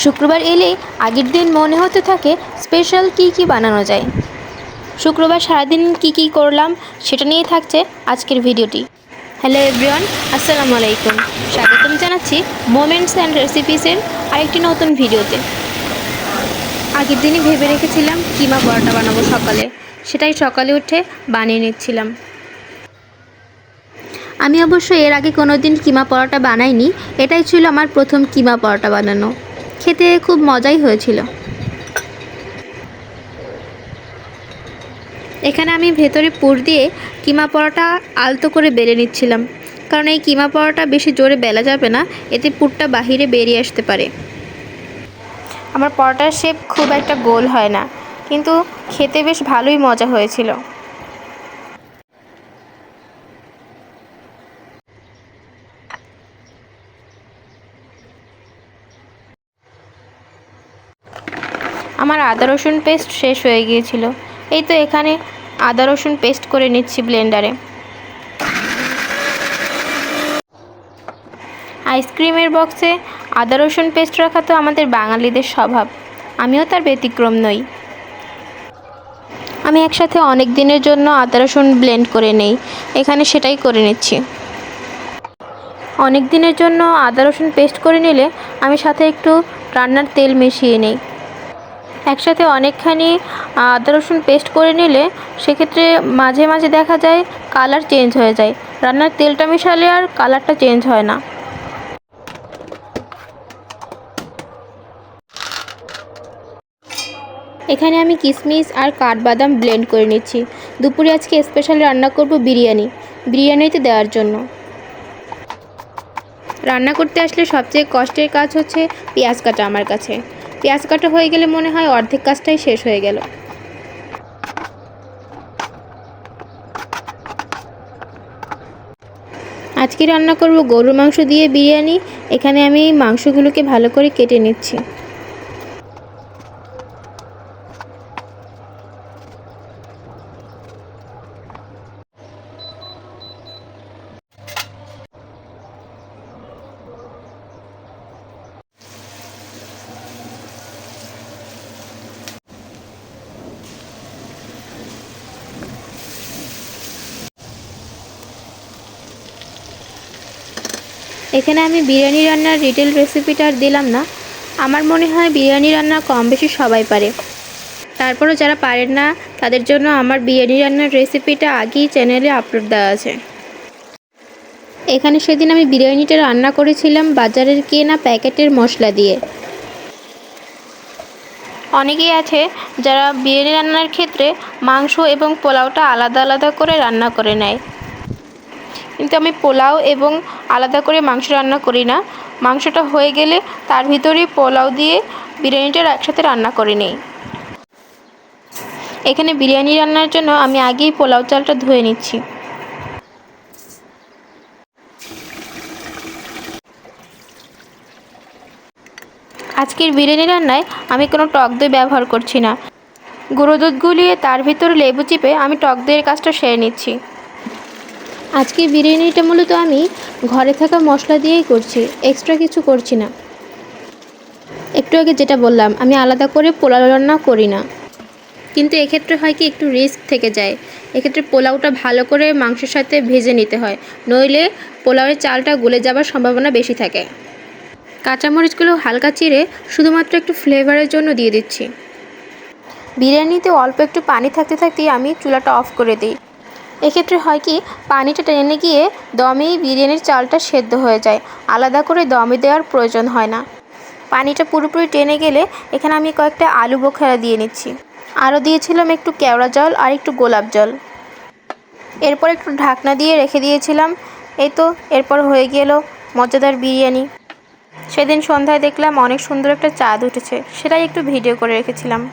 শুক্রবার এলেই আগের দিন মনে হতে থাকে স্পেশাল কী বানানো যায়। শুক্রবার সারাদিন কী করলাম সেটা নিয়ে থাকছে আজকের ভিডিওটি। হ্যালো এভরিওয়ান, আসসালামু আলাইকুম। স্বাগতম জানাচ্ছি মোমেন্টস অ্যান্ড রেসিপিসের আরেকটি নতুন ভিডিওতে। আগের দিনই ভেবে রেখেছিলাম কিমা পরোটা বানাবো সকালে, সেটাই সকালে উঠে বানিয়ে নিচ্ছিলাম। আমি অবশ্য এর আগে কোনো দিন কিমা পরোটা বানাইনি, এটাই ছিল আমার প্রথম কিমা পরোটা বানানো। খেতে খুব মজাই হয়েছিল। এখানে আমি ভেতরে পুর দিয়ে কিমা পরোটা আলতো করে বেলে নিচ্ছিলাম, কারণ এই কিমা পরোটা বেশি জোরে বেলা যাবে না, এতে পুরটা বাহিরে বেরিয়ে আসতে পারে। আমার পরোটার শেপ খুব একটা গোল হয় না, কিন্তু খেতে বেশ ভালোই মজা হয়েছিল। আমার আদা রসুন পেস্ট শেষ হয়ে গিয়েছিল, এই তো এখানে আদা রসুন পেস্ট করে নিচ্ছি ব্লেন্ডারে। আইসক্রিমের বক্সে আদা রসুন পেস্ট রাখা তো আমাদের বাঙালিদের স্বভাব, আমিও তার ব্যতিক্রম নই। আমি একসাথে অনেক দিনের জন্য আদা রসুন ব্লেন্ড করে নেই, এখানে সেটাই করে নিচ্ছি। অনেক দিনের জন্য আদা রসুন পেস্ট করে নিলে আমি সাথে একটু রান্নার তেল মিশিয়ে নিই। একসাথে অনেকখানি আদা রসুন পেস্ট করে নিলে সেক্ষেত্রে মাঝে মাঝে দেখা যায় কালার চেঞ্জ হয়ে যায়, রান্নার তেলটা মেশালে আর কালারটা চেঞ্জ হয় না। এখানে আমি কিশমিশ আর কাঠবাদাম ব্লেন্ড করে নিচ্ছি। দুপুরে আজকে স্পেশাল রান্না করব বিরিয়ানিতে দেওয়ার জন্য। রান্না করতে আসলে সবচেয়ে কষ্টের কাজ হচ্ছে পেঁয়াজ কাটা। আমার কাছে পেঁয়াজ কাটা হয়ে গেলে মনে হয় অর্ধেক কাজটাই শেষ হয়ে গেল। আজকে রান্না করব গরুর মাংস দিয়ে বিরিয়ানি। এখানে আমি মাংসগুলোকে ভালো করে কেটে নিচ্ছি। এখানে আমি বিরিয়ানি রান্নার ডিটেল রেসিপিটা আর দিলাম না। আমার মনে হয় বিরিয়ানি রান্না কম বেশি সবাই পারে, তারপরও যারা পারেন না তাদের জন্য আমার বিরিয়ানি রান্নার রেসিপিটা আগেই চ্যানেলে আপলোড দেওয়া আছে। এখানে সেদিন আমি বিরিয়ানিটা রান্না করেছিলাম বাজারের কেনা প্যাকেটের মশলা দিয়ে। অনেকেই আছে যারা বিরিয়ানি রান্নার ক্ষেত্রে মাংস এবং পোলাওটা আলাদা আলাদা করে রান্না করে নেয়, কিন্তু আমি পোলাও এবং আলাদা করে মাংস রান্না করি না। মাংসটা হয়ে গেলে তার ভিতরেই পোলাও দিয়ে বিরিয়ানিটা একসাথে রান্না করে নিই। এখানে বিরিয়ানি রান্নার জন্য আমি আগেই পোলাও চালটা ধুয়ে নিচ্ছি। আজকের বিরিয়ানি রান্নায় আমি কোনো টক দই ব্যবহার করছি না। গুঁড়ো দুধ গুলিয়ে তার ভিতরে লেবু চিপে আমি টক দইয়ের কাজটা সেরে নিচ্ছি। আজকে বিরিয়ানিটা মূলত আমি ঘরে থাকা মশলা দিয়েই করছি, এক্সট্রা কিছু করছি না। একটু আগে যেটা বললাম, আমি আলাদা করে পোলাও রান্না করি না, কিন্তু এক্ষেত্রে হয় কি একটু রিস্ক থেকে যায়। এক্ষেত্রে পোলাওটা ভালো করে মাংসের সাথে ভেজে নিতে হয়, নইলে পোলাওয়ের চালটা গলে যাবার সম্ভাবনা বেশি থাকে। কাঁচামরিচগুলো হালকা চিড়ে শুধুমাত্র একটু ফ্লেভারের জন্য দিয়ে দিচ্ছি। বিরিয়ানিতে অল্প একটু পানি থাকতে থাকতেই আমি চুলাটা অফ করে দিই। এক্ষেত্রে হয় কি পানিটা টেনে গিয়ে দমেই বিরিয়ানির চালটা সেদ্ধ হয়ে যায়, আলাদা করে দমে দেওয়ার প্রয়োজন হয় না। পানিটা পুরোপুরি টেনে গেলে এখানে আমি কয়েকটা আলু বোখারা দিয়ে নিচ্ছি। আরও দিয়েছিলাম একটু কেওড়া জল আর একটু গোলাপ জল। এরপর একটু ঢাকনা দিয়ে রেখে দিয়েছিলাম। এই তো এরপর হয়ে গেল মজাদার বিরিয়ানি। সেদিন সন্ধ্যায় দেখলাম অনেক সুন্দর একটা চাঁদ উঠেছে, সেটাই একটু ভিডিও করে রেখেছিলাম।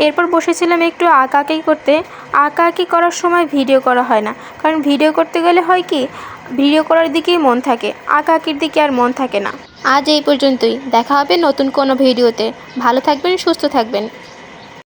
এরপর বসেছিলাম একটু আঁকাআঁকি করতে। আঁকাআঁকি করার সময় ভিডিও করা হয় না, কারণ ভিডিও করতে গেলে হয় কি ভিডিও করার দিকেই মন থাকে, আঁকাআঁকির দিকে আর মন থাকে না। আজ এই পর্যন্তই, দেখা হবে নতুন কোনো ভিডিওতে। ভালো থাকবেন, সুস্থ থাকবেন।